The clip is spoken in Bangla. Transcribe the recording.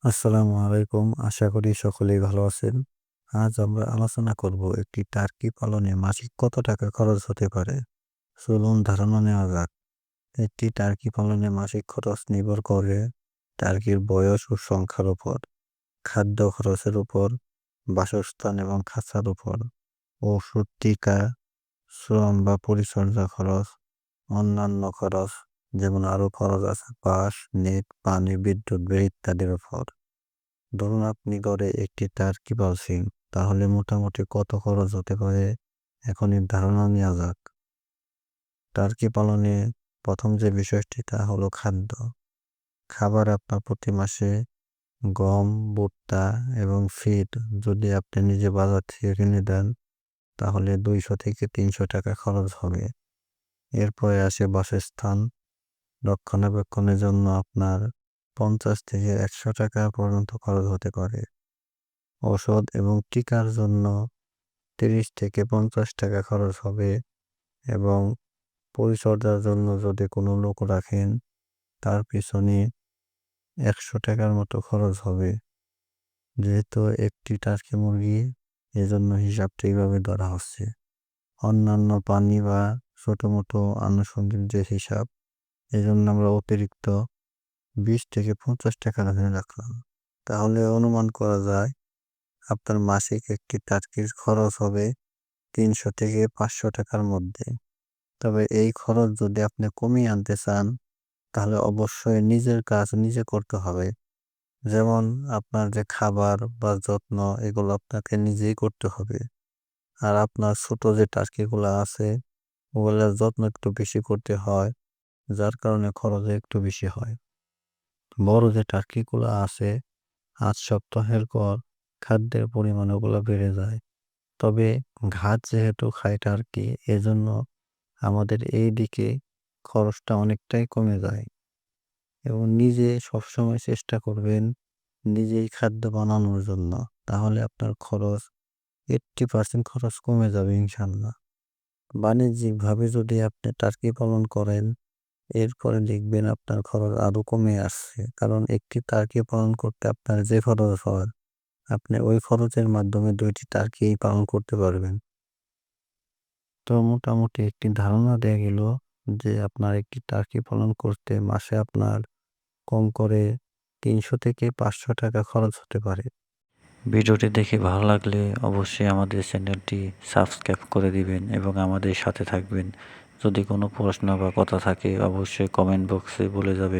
আসসালামু আলাইকুম। আশা করি সকলেই ভালো আছেন। আজ আমরা আলোচনা করব একটি টার্কি পালনে মাসিক কত টাকা খরচ হতে পারে। চলুন ধারণা নেওয়া যাক। একটি টার্কি পালনে মাসিক খরচ নির্ভর করে টার্কির বয়স ও সংখ্যার উপর, খাদ্য খরচের উপর, বাসস্থান এবং খাঁচার উপর, ওষুধ, টিকা, শ্রম বা পরিচর্যা খরচ, অন্যান্য খরচ যেমন আরো খরচ আছে বাঁশ, নেট, পানি, বিদ্যুৎ বিল ইত্যাদির উপর। ধরুন আপনি গড়ে একটি টার্কি পালছেন, তাহলে মোটামুটি কত খরচ হতে পারে এখন এর ধারণা নেওয়া যাক। টার্কি পালনে প্রথম যে বিষয়টি তা হলো খাদ্য। খাবার আপনার প্রতি মাসে গম, ভুট্টা এবং ফিড যদি আপনি নিজে বাজার থেকে কিনে দেন তাহলে 200 থেকে 300 টাকা খরচ হবে। এরপরে আসে বাসস্থান। রক্ষণাবেক্ষণের জন্য আপনার 50 থেকে 100 টাকা পর্যন্ত খরচ হতে পারে। ঔষধ এবং টিকার জন্য 30 থেকে 50 টাকা খরচ হবে এবং পরিচর্যার জন্য যদি কোনো লোক রাখেন তার পিছনে 100 টাকার মতো খরচ হবে। যেহেতু একটি টার্কি মুরগি, এজন্য হিসাবটা এইভাবে ধরা হচ্ছে। অন্যান্য পানি বা ছোট মোটো আনুষঙ্গিক যে হিসাব, এজন্য আমরা অতিরিক্ত 20 থেকে 50 টাকা ধরে রাখলাম। তাহলে অনুমান করা যায় আপনার মাসিক একটি টার্কির খরচ হবে 300 থেকে 500 টাকার মধ্যে। তবে এই খরচ যদি আপনি কমিয়ে আনতে চান তাহলে অবশ্যই নিজের কাজ নিজে করতে হবে। যেমন আপনার যে খাবার বা যত্ন এগুলো আপনাকে নিজেই করতে হবে। আর আপনার ছোট যে টার্কিগুলো আছে ওগুলোর যত্ন একটু বেশি করতে হয়, যার কারণে খরচ একটু বেশি হয়। বড় যে টার্কিগুলো আছে 8 সপ্তাহের পর খাদ্যের পরিমাণ ওগুলো বেড়ে যায়। তবে ঘাস যেহেতু খায় টার্কি, এজন্য আমাদের এই দিকে খরচটা অনেকটাই কমে যায়। এবং নিজে সবসময় চেষ্টা করবেন নিজেই খাদ্য বানানোর জন্য, তাহলে আপনার খরচ 80% খরচ কমে যাবে ইনশাল্লাহ। বাণিজ্যিকভাবে যদি আপনি টার্কি পালন করেন এরপরে দেখবেন আপনার খরচ আরো কমে আসছে, কারণ একটি টার্কি পালন করতে আপনার যে খরচ হয় আপনি ওই খরচের মাধ্যমে 2টি টার্কি পালন করতে পারবেন। তো মোটামুটি একটি ধারণা দেয়া গেল যে আপনার একটি টার্কি পালন করতে মাসে আপনার কম করে 300 থেকে 500 টাকা খরচ হতে পারে। ভিডিওটি দেখে ভালো লাগলে অবশ্যই আমাদের চ্যানেলটি সাবস্ক্রাইব করে দিবেন এবং আমাদের সাথে থাকবেন। যদি কোনো প্রশ্ন বা কথা থাকে অবশ্যই কমেন্ট বক্সে বলে যাবেন।